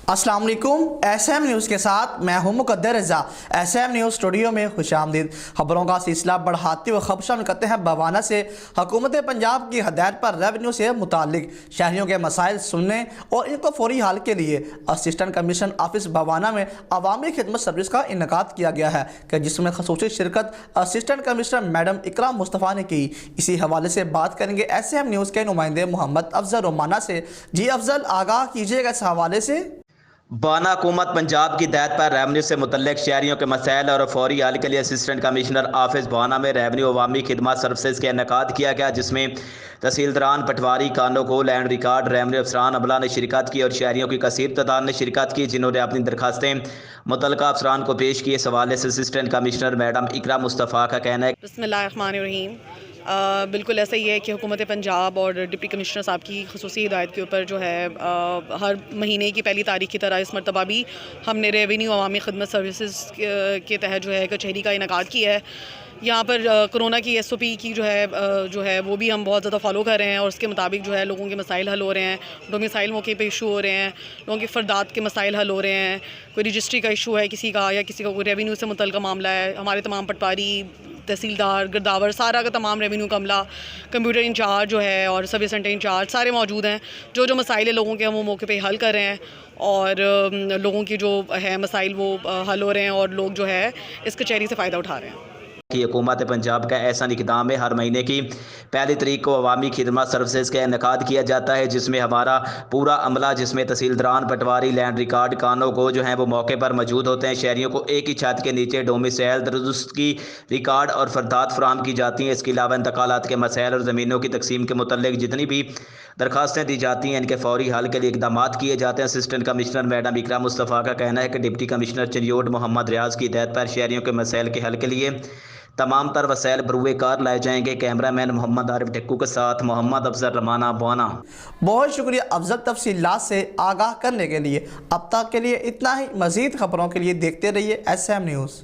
अस्सलाम वालेकुम। SM news के साथ मैं हूं मुकद्दर रज़ा। SM न्यूज़ स्टूडियो में खुशामदीद। खबरों का सिलसिला बढ़ाते हुए खबर शामिल करते हैं भवाना से। हुकूमत पंजाब की हदायत पर रेवेन्यू से मुतालिक शहरियों के मसाइल सुनने और इनको फौरी हल के लिए असिस्टेंट कमिश्नर ऑफिस भवाना में अवामी खिदमत सर्विस का इनाक़ाद किया गया है कि जिसमें खसूसी शिरकत असिस्टेंट कमिश्नर मैडम इकराम मुस्तफ़ा ने की। इसी हवाले से बात करेंगे SM न्यूज़ के नुमाइंदे मोहम्मद अफजल रोमाना से। जी अफजल, आगाह कीजिएगा इस हवाले से। बाना हुकूमत पंजाब की हिदायत पर रेवेन्यू से मुतल्लिक शहरियों के मसाइल और फौरी हल के लिए असिस्टेंट कमिश्नर ऑफिस भवाना में रेवेन्यू अवामी खिदमत सर्विसेज का इनाक़ाद किया गया, जिसमें तहसीलदारान, पटवारी, कानों को लैंड रिकॉर्ड, रेवेन्यू अफसरान अमला ने शिरकत की और शहरियों की कसीर तादाद ने शिरकत की, जिन्होंने अपनी दरखास्तें मुतल्लिका अफसरान को पेश की। इस हवाले से असिस्टेंट कमिश्नर मैडम इकराम मुस्तफ़ा का कहना है बिस्मिल्लाहिर्रहमानिर्रहीम। बिल्कुल ऐसा ही है कि हुकूमत पंजाब और डिप्टी कमिश्नर साहब की खसूसी हिदायत के ऊपर जो है हर महीने की पहली तारीख की तरह इस मरतबा भी हमने रेवेन्यू अवामी खिदमत सर्विसेज के तहत जो है कचहरी का इनाक़ाद किया है। यहाँ पर कोरोना की SOP की जो है वो भी हम बहुत ज़्यादा फॉलो कर रहे हैं और उसके मुताबिक जो है लोगों के मसाइल हल हो रहे हैं, डोमिसाइल मौके पे इशू हो रहे हैं, लोगों के फ़रदात के मसाइल हल हो रहे हैं, कोई रजिस्ट्री का इशू है किसी का, या किसी का कोई रेवेन्यू से मुतल्लिक़ मामला है। हमारे तमाम पटवारी, तहसीलदार, गिरदावर, सारा का तमाम रेवेन्यू का अमला, कंप्यूटर इंचार्ज जो है और सर्विस सेंटर इंचार्ज सारे मौजूद हैं। जो मसाइल है लोगों के हम वो मौके पे हल कर रहे हैं और लोगों की जो है मसाइल वो हल हो रहे हैं और लोग जो है इस कचहरी से फ़ायदा उठा रहे हैं। कि हुकूमत पंजाब का ऐसा इक़दाम है, हर महीने की पहली तारीख को अवामी खिदमत सर्विसेज का इनाक़ाद किया जाता है, जिसमें हमारा पूरा अमला, जिसमें तहसीलदारान, पटवारी, लैंड रिकॉर्ड, कानों को जो हैं वो मौके पर मौजूद होते हैं। शहरियों को एक ही छत के नीचे डोमिसाइल, दुरुस्त की रिकॉर्ड और फरदात फराहम की जाती हैं। इसके अलावा इंतकालात के मसाइल और ज़मीनों की तकसीम के मुतल्लिक जितनी भी दरखास्तें दी जाती हैं, इनके फौरी हल के लिए इक़दाम किए जाते हैं। असिस्टेंट कमिश्नर मैडम इकराम मुस्तफ़ा का कहना है कि डिप्टी कमिश्नर चिरियोट मोहम्मद रियाज की हिदायत पर शहरियों के मसाइल के हल के लिए तमाम तर वसाइल बरूए कार लाए जाएंगे। कैमरामैन मोहम्मद आरिफ टिक्कू के साथ मोहम्मद अफजल रमाना, भवाना। बहुत शुक्रिया अफजल तफसीलात से आगाह करने के लिए। अब तक के लिए इतना ही। मज़ीद खबरों के लिए देखते रहिए SM न्यूज़।